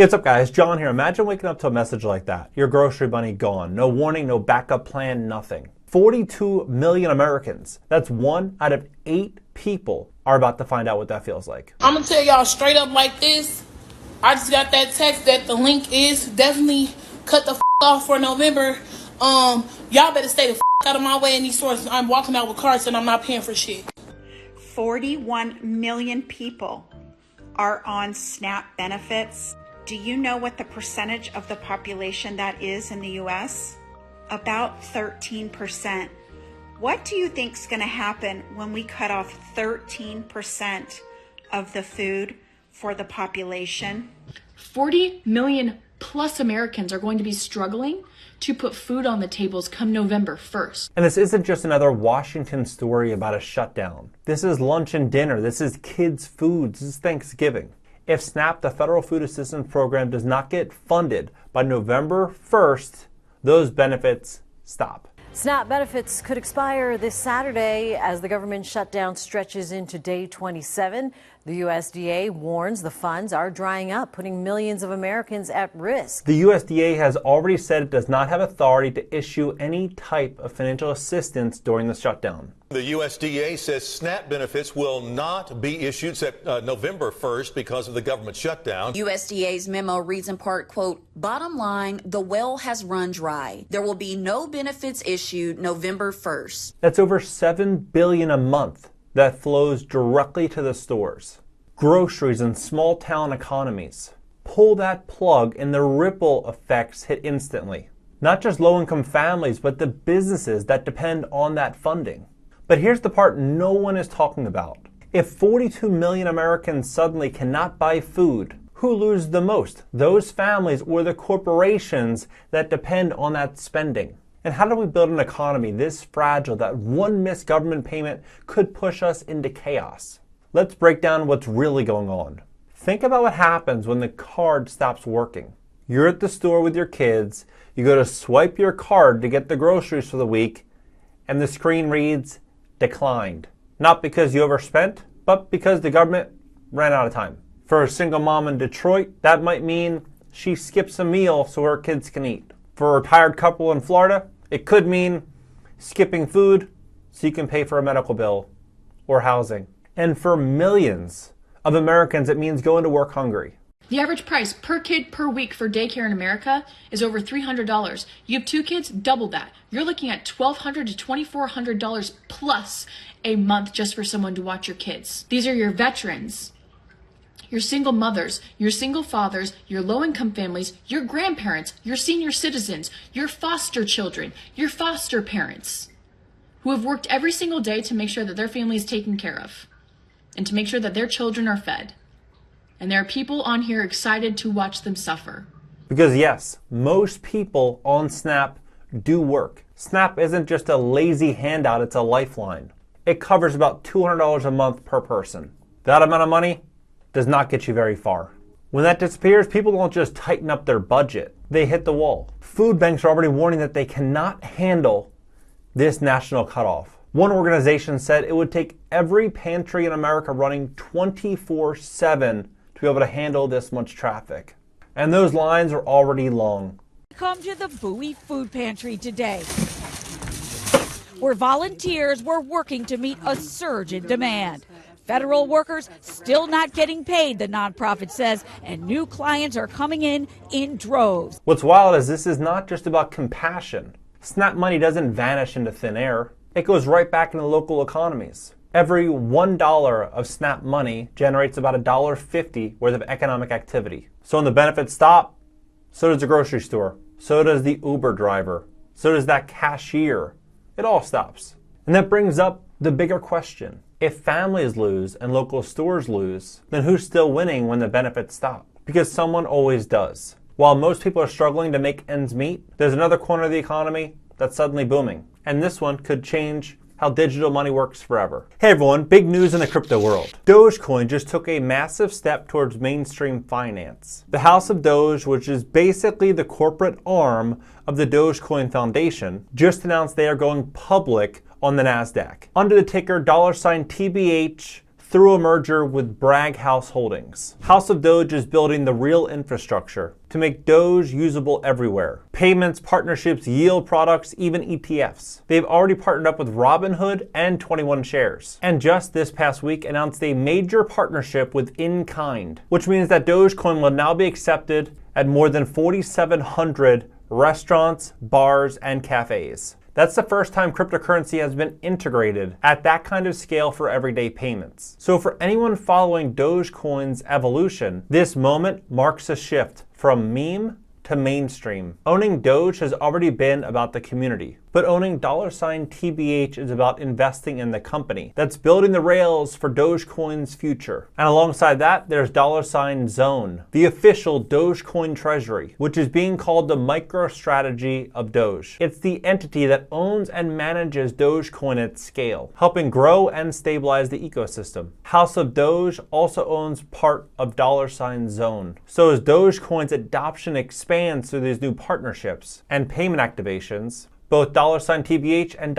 Hey, what's up guys? John here. Imagine waking up to a message like that. Your grocery money gone. No warning, no backup plan, nothing. 42 million Americans. That's 1 out of 8 people are about to find out what that feels like. I'm gonna tell y'all straight up like this. I just got that text that the link is definitely cut the off for November. Y'all better stay the out of my way in these stores. I'm walking out with carts and I'm not paying for shit. 41 million people are on SNAP benefits. Do you know what the percentage of the population that is in the US? About 13%. What do you think is going to happen when we cut off 13% of the food for the population? 40 million plus Americans are going to be struggling to put food on the tables come November 1st. And this isn't just another Washington story about a shutdown. This is lunch and dinner. This is kids' food. This is Thanksgiving. If SNAP, the Federal Food Assistance Program, does not get funded by November 1st, those benefits stop. SNAP benefits could expire this Saturday as the government shutdown stretches into day 27. The USDA warns the funds are drying up, putting millions of Americans at risk. The USDA has already said it does not have authority to issue any type of financial assistance during the shutdown. The USDA says SNAP benefits will not be issued November 1st because of the government shutdown. USDA's memo reads in part, quote, "Bottom line, the well has run dry. There will be no benefits issued November 1st. That's over $7 billion a month that flows directly to the stores. Groceries and small town economies. Pull that plug and the ripple effects hit instantly. Not just low-income families, but the businesses that depend on that funding. But here's the part no one is talking about. If 42 million Americans suddenly cannot buy food, who loses the most? Those families or the corporations that depend on that spending? And how do we build an economy this fragile that one missed government payment could push us into chaos? Let's break down what's really going on. Think about what happens when the card stops working. You're at the store with your kids, you go to swipe your card to get the groceries for the week, and the screen reads, declined. Not because you overspent, but because the government ran out of time. For a single mom in Detroit, that might mean she skips a meal so her kids can eat. For a retired couple in Florida, it could mean skipping food so you can pay for a medical bill or housing. And for millions of Americans, it means going to work hungry. The average price per kid per week for daycare in America is over $300. You have 2 kids, double that. You're looking at $1,200 to $2,400 plus a month just for someone to watch your kids. These are your veterans, your single mothers, your single fathers, your low-income families, your grandparents, your senior citizens, your foster children, your foster parents, who have worked every single day to make sure that their family is taken care of and to make sure that their children are fed. And there are people on here excited to watch them suffer. Because yes, most people on SNAP do work. SNAP isn't just a lazy handout, it's a lifeline. It covers about $200 a month per person. That amount of money does not get you very far. When that disappears, people don't just tighten up their budget. They hit the wall. Food banks are already warning that they cannot handle this national cutoff. One organization said it would take every pantry in America running 24/7 to be able to handle this much traffic. And those lines are already long. Come to the Bowie Food Pantry today, where volunteers were working to meet a surge in demand. Federal workers still not getting paid, the nonprofit says, and new clients are coming in droves. What's wild is this is not just about compassion. SNAP money doesn't vanish into thin air. It goes right back into local economies. Every $1 of SNAP money generates about $1.50 worth of economic activity. So when the benefits stop, so does the grocery store. So does the Uber driver. So does that cashier. It all stops. And that brings up the bigger question. If families lose and local stores lose, then who's still winning when the benefits stop? Because someone always does. While most people are struggling to make ends meet, there's another corner of the economy that's suddenly booming. And this one could change how digital money works forever. Hey everyone, big news in the crypto world. Dogecoin just took a massive step towards mainstream finance. The House of Doge, which is basically the corporate arm of the Dogecoin Foundation, just announced they are going public on the NASDAQ. Under the ticker $TBH through a merger with Bragg House Holdings. House of Doge is building the real infrastructure to make Doge usable everywhere. Payments, partnerships, yield products, even ETFs. They've already partnered up with Robinhood and 21 Shares. And just this past week announced a major partnership with In-Kind, which means that Dogecoin will now be accepted at more than 4,700 restaurants, bars, and cafes. That's the first time cryptocurrency has been integrated at that kind of scale for everyday payments. So for anyone following Dogecoin's evolution, this moment marks a shift from meme to mainstream. Owning Doge has already been about the community, but owning $TBH is about investing in the company that's building the rails for Dogecoin's future. And alongside that, there's $Zone, the official Dogecoin treasury, which is being called the MicroStrategy of Doge. It's the entity that owns and manages Dogecoin at scale, helping grow and stabilize the ecosystem. House of Doge also owns part of $Zone. So as Dogecoin's adoption expands through these new partnerships and payment activations, both $TBH and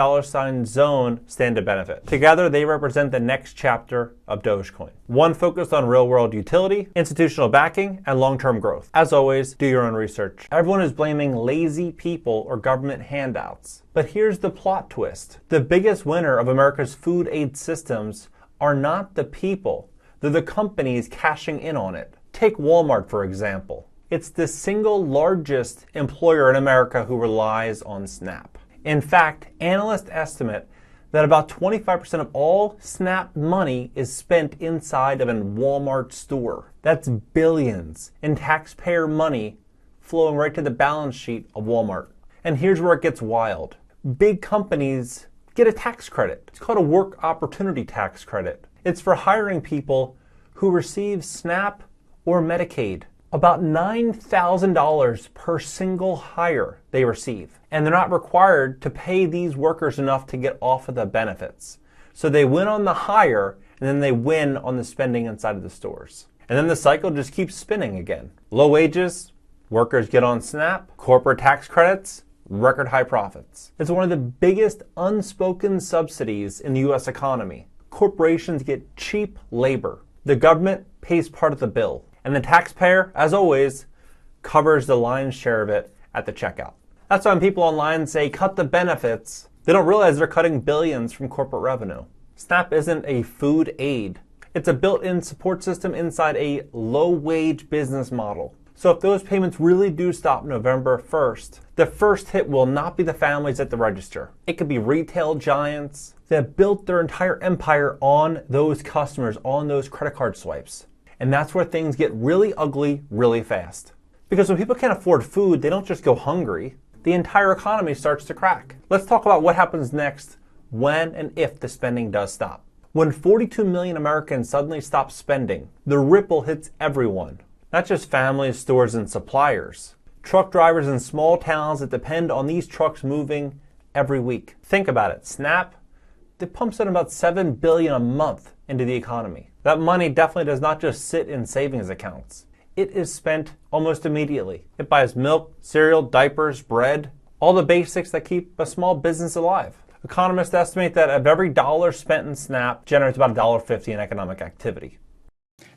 $Zone stand to benefit. Together, they represent the next chapter of Dogecoin. One focused on real-world utility, institutional backing, and long-term growth. As always, do your own research. Everyone is blaming lazy people or government handouts. But here's the plot twist. The biggest winner of America's food aid systems are not the people. They're the companies cashing in on it. Take Walmart, for example. It's the single largest employer in America who relies on SNAP. In fact, analysts estimate that about 25% of all SNAP money is spent inside of a Walmart store. That's billions in taxpayer money flowing right to the balance sheet of Walmart. And here's where it gets wild. Big companies get a tax credit. It's called a work opportunity tax credit. It's for hiring people who receive SNAP or Medicaid. About $9,000 per single hire they receive. And they're not required to pay these workers enough to get off of the benefits. So they win on the hire, and then they win on the spending inside of the stores. And then the cycle just keeps spinning again. Low wages, workers get on SNAP, corporate tax credits, record high profits. It's one of the biggest unspoken subsidies in the US economy. Corporations get cheap labor. The government pays part of the bill. And the taxpayer, as always, covers the lion's share of it at the checkout. That's why when people online say cut the benefits, they don't realize they're cutting billions from corporate revenue. SNAP isn't a food aid. It's a built-in support system inside a low-wage business model. So if those payments really do stop November 1st, the first hit will not be the families at the register. It could be retail giants that built their entire empire on those customers, on those credit card swipes. And that's where things get really ugly really fast. Because when people can't afford food, they don't just go hungry. The entire economy starts to crack. Let's talk about what happens next when and if the spending does stop. When 42 million Americans suddenly stop spending, the ripple hits everyone. Not just families, stores, and suppliers. Truck drivers in small towns that depend on these trucks moving every week. Think about it. SNAP, it pumps in about $7 billion a month into the economy. That money definitely does not just sit in savings accounts. It is spent almost immediately. It buys milk, cereal, diapers, bread, all the basics that keep a small business alive. Economists estimate that of every dollar spent in SNAP generates about $1.50 in economic activity.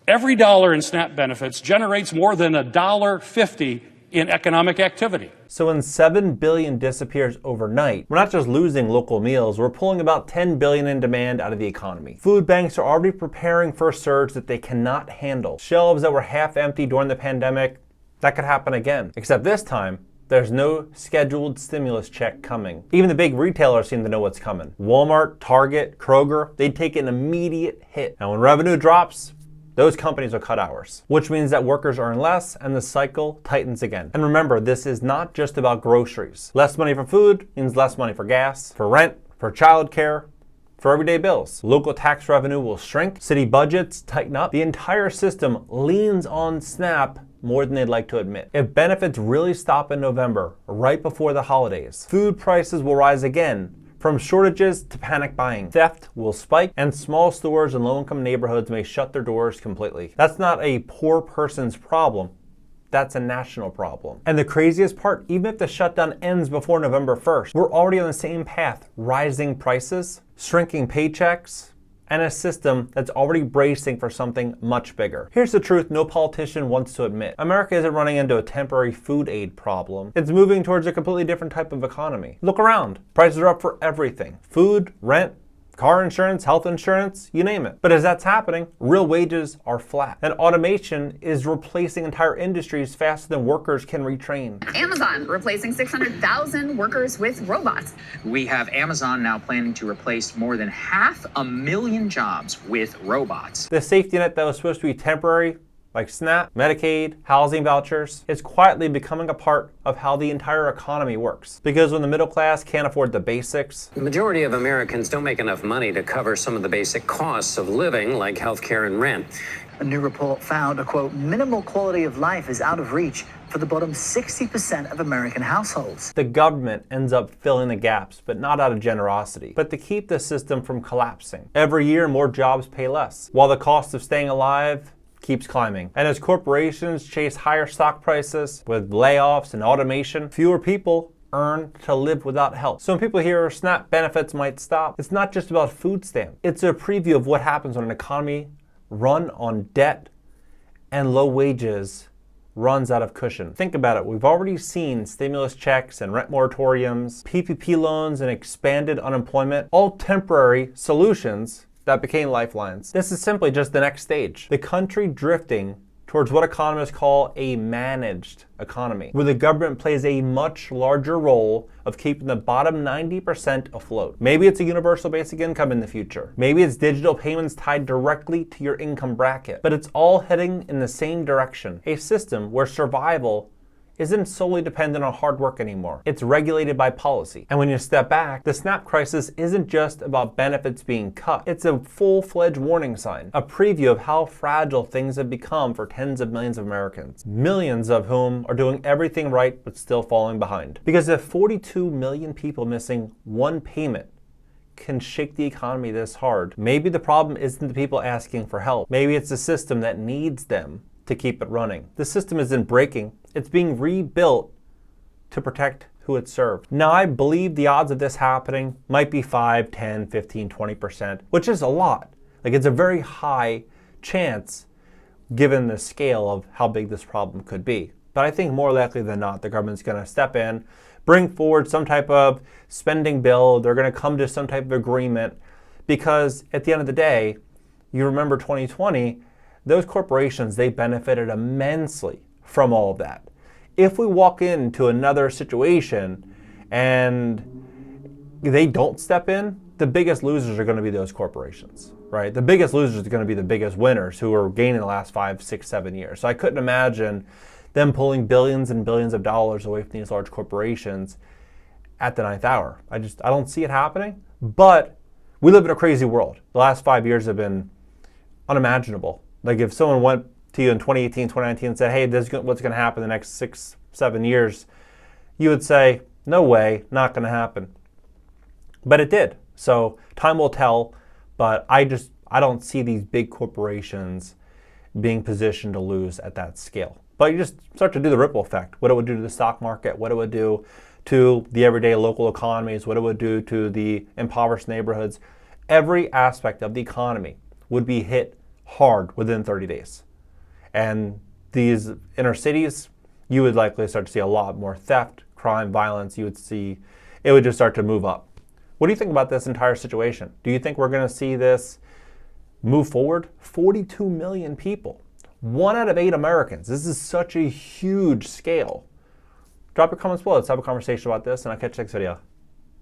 Every dollar in SNAP benefits generates more than $1.50 in economic activity. So when $7 billion disappears overnight, we're not just losing local meals, we're pulling about $10 billion in demand out of the economy. Food banks are already preparing for a surge that they cannot handle. Shelves that were half empty during the pandemic, that could happen again. Except this time, there's no scheduled stimulus check coming. Even the big retailers seem to know what's coming. Walmart, Target, Kroger, they'd take an immediate hit. And when revenue drops, those companies will cut hours, which means that workers earn less and the cycle tightens again. And remember, this is not just about groceries. Less money for food means less money for gas, for rent, for childcare, for everyday bills. Local tax revenue will shrink, city budgets tighten up. The entire system leans on SNAP more than they'd like to admit. If benefits really stop in November, right before the holidays, food prices will rise again. From shortages to panic buying, theft will spike, and small stores in low-income neighborhoods may shut their doors completely. That's not a poor person's problem. That's a national problem. And the craziest part, even if the shutdown ends before November 1st, we're already on the same path. Rising prices, shrinking paychecks, and a system that's already bracing for something much bigger. Here's the truth no politician wants to admit. America isn't running into a temporary food aid problem. It's moving towards a completely different type of economy. Look around. Prices are up for everything. Food, rent, car insurance, health insurance, you name it. But as that's happening, real wages are flat. And automation is replacing entire industries faster than workers can retrain. Amazon replacing 600,000 workers with robots. We have Amazon now planning to replace more than 500,000 jobs with robots. The safety net that was supposed to be temporary, like SNAP, Medicaid, housing vouchers, is quietly becoming a part of how the entire economy works. Because when the middle class can't afford the basics, the majority of Americans don't make enough money to cover some of the basic costs of living, like healthcare and rent. A new report found a, quote, minimal quality of life is out of reach for the bottom 60% of American households. The government ends up filling the gaps, but not out of generosity, but to keep the system from collapsing. Every year, more jobs pay less, while the cost of staying alive keeps climbing. And as corporations chase higher stock prices with layoffs and automation, fewer people earn to live without help. So when people hear SNAP benefits might stop, it's not just about food stamps. It's a preview of what happens when an economy run on debt and low wages runs out of cushion. Think about it. We've already seen stimulus checks and rent moratoriums, PPP loans and expanded unemployment, all temporary solutions that became lifelines. This is simply just the next stage. The country drifting towards what economists call a managed economy, where the government plays a much larger role of keeping the bottom 90% afloat. Maybe it's a universal basic income in the future. Maybe it's digital payments tied directly to your income bracket. But it's all heading in the same direction. A system where survival isn't solely dependent on hard work anymore. It's regulated by policy. And when you step back, the SNAP crisis isn't just about benefits being cut. It's a full-fledged warning sign, a preview of how fragile things have become for tens of millions of Americans, millions of whom are doing everything right but still falling behind. Because if 42 million people missing one payment can shake the economy this hard, maybe the problem isn't the people asking for help. Maybe it's the system that needs them to keep it running. The system isn't breaking. It's being rebuilt to protect who it served. Now, I believe the odds of this happening might be 5, 10, 15, 20%, which is a lot. Like, it's a very high chance given the scale of how big this problem could be. But I think more likely than not, the government's going to step in, bring forward some type of spending bill. They're going to come to some type of agreement because at the end of the day, you remember 2020, those corporations, they benefited immensely from all of that. If we walk into another situation and they don't step in, the biggest losers are going to be those corporations, right? The biggest losers are going to be the biggest winners who are gaining the last 5, 6, 7 years. So I couldn't imagine them pulling billions and billions of dollars away from these large corporations at the 9th hour. I don't see it happening, but we live in a crazy world. The last 5 years have been unimaginable. Like if someone went to you in 2018, 2019 and said, hey, this is what's going to happen in the next 6, 7 years, you would say, no way, not going to happen. But it did. So time will tell, but I don't see these big corporations being positioned to lose at that scale. But you just start to do the ripple effect, what it would do to the stock market, what it would do to the everyday local economies, what it would do to the impoverished neighborhoods. Every aspect of the economy would be hit hard within 30 days. And these inner cities, you would likely start to see a lot more theft, crime, violence. You would see it would just start to move up. What do you think about this entire situation? Do you think we're going to see this move forward? 42 million people. 1 out of 8 Americans. This is such a huge scale. Drop your comments below. Let's have a conversation about this, and I'll catch you next video.